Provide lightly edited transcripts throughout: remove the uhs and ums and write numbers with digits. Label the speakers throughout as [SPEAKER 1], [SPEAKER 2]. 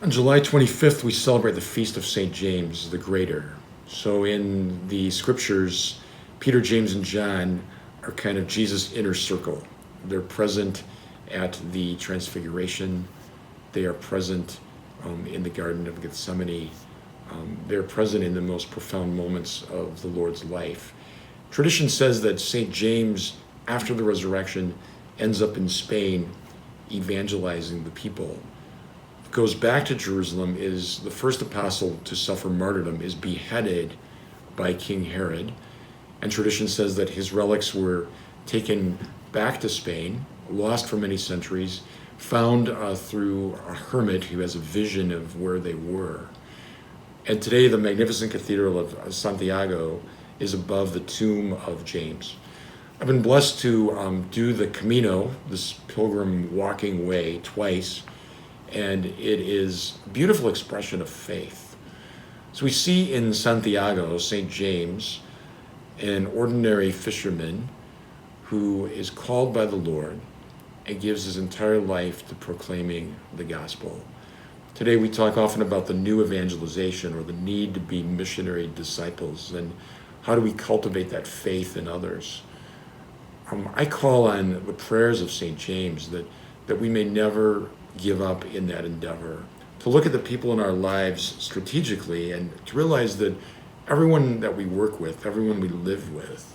[SPEAKER 1] On July 25th, we celebrate the Feast of St. James the Greater. So in the scriptures, Peter, James, and John are kind of Jesus' inner circle. They're present at the Transfiguration. They are present in the Garden of Gethsemane. They're present in the most profound moments of the Lord's life. Tradition says that St. James, after the resurrection, ends up in Spain evangelizing the people. Goes back to Jerusalem, is the first apostle to suffer martyrdom, is beheaded by King Herod. And tradition says that his relics were taken back to Spain, lost for many centuries, found through a hermit who has a vision of where they were. And today the magnificent Cathedral of Santiago is above the tomb of James. I've been blessed to do the Camino, this pilgrim walking way, twice, and it is a beautiful expression of faith. So we see in Santiago, St. James, an ordinary fisherman who is called by the Lord and gives his entire life to proclaiming the gospel. Today we talk often about the new evangelization, or the need to be missionary disciples, and how do we cultivate that faith in others. I call on the prayers of St. James that we may never give up in that endeavor, to look at the people in our lives strategically and to realize that everyone that we work with, everyone we live with,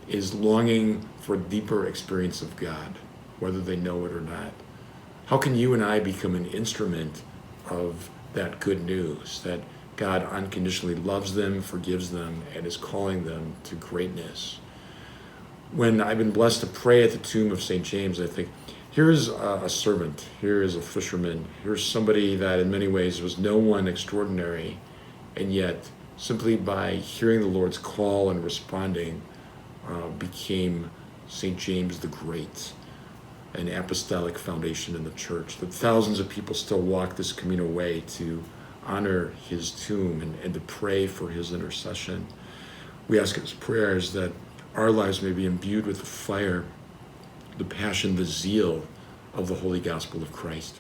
[SPEAKER 1] is longing for a deeper experience of God, whether they know it or not. How can you and I become an instrument of that good news, that God unconditionally loves them, forgives them, and is calling them to greatness? When I've been blessed to pray at the tomb of St. James, I think, here's a servant, here is a fisherman, here's somebody that in many ways was no one extraordinary, and yet simply by hearing the Lord's call and responding became St. James the Great, an apostolic foundation in the church, that thousands of people still walk this Camino way to honor his tomb and to pray for his intercession. We ask his prayers that our lives may be imbued with the fire, the passion, the zeal of the holy gospel of Christ.